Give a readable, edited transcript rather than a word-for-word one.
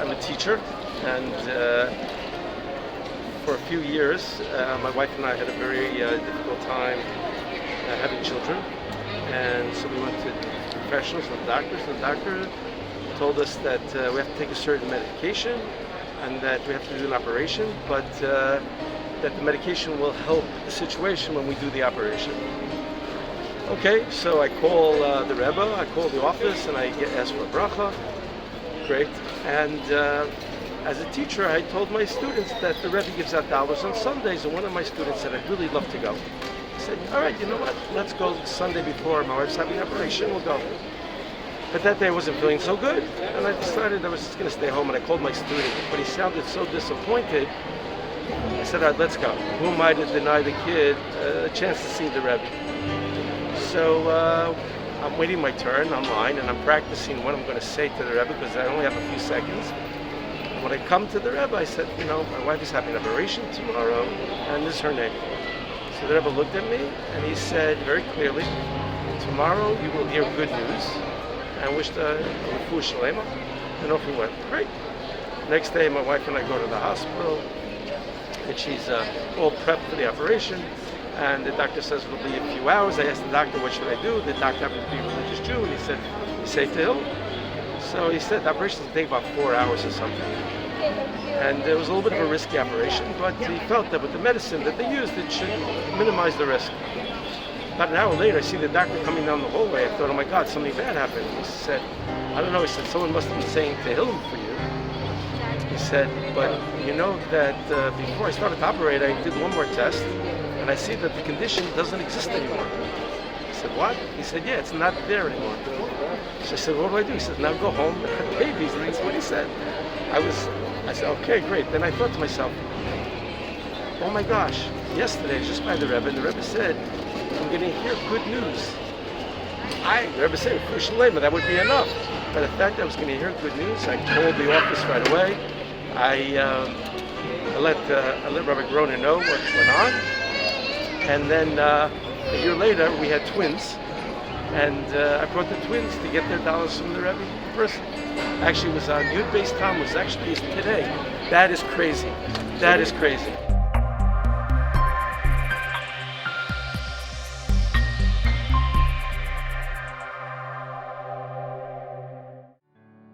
I'm a teacher, and for a few years, my wife and I had a very difficult time having children, and so we went to professionals and doctors. The doctor told us that we have to take a certain medication, and that we have to do an operation, but that the medication will help the situation when we do the operation. Okay, so I call the Rebbe, I call the office, and I ask for a bracha. Great. And as a teacher, I told my students that the Rebbe gives out dollars on Sundays, and one of my students said, I'd really love to go. I said, all right, you know what, let's go Sunday before my wife's having an operation, we'll go. But that day I wasn't feeling so good, and I decided I was just going to stay home, and I called my student, but he sounded so disappointed. I said, all right, let's go. Who am I to deny the kid a chance to see the Rebbe? So I'm waiting my turn online, and I'm practicing what I'm going to say to the Rebbe, because I only have a few seconds. When I come to the Rebbe, I said, you know, my wife is having an operation tomorrow, and this is her name. So the Rebbe looked at me, and he said very clearly, tomorrow you will hear good news. I wished a refuah shalema, and off we went. Great. Next day, my wife and I go to the hospital, and she's all prepped for the operation. And the doctor says it'll be a few hours. I asked the doctor, what should I do? The doctor happened to be a religious Jew, and he said, you safe to heal? So he said the operation will take about 4 hours or something. And it was a little bit of a risky operation, but he felt that with the medicine that they used, it should minimize the risk. About an hour later, I see the doctor coming down the hallway. I thought, oh my God, something bad happened. He said, I don't know. He said, someone must have been saying Tehillim for you. He said, but you know that before I started to operate, I did one more test, and I see that the condition doesn't exist anymore. I said, what? He said, yeah, it's not there anymore. So I said, what do I do? He said, now go home and have babies. And that's what he said. I said, okay, great. Then I thought to myself, oh my gosh, yesterday I was just by the Rebbe, and the Rebbe said, I'm going to hear good news. The Rebbe said, that would be enough. But the fact that I was going to hear good news, I called the office right away. I let Rabbi Groner know what went on. And then a year later, we had twins. And I brought the twins to get their dollars from the Rebbe in person. Actually, it was on Yud Beis Tammuz. Actually, it's today. That is crazy. That is crazy.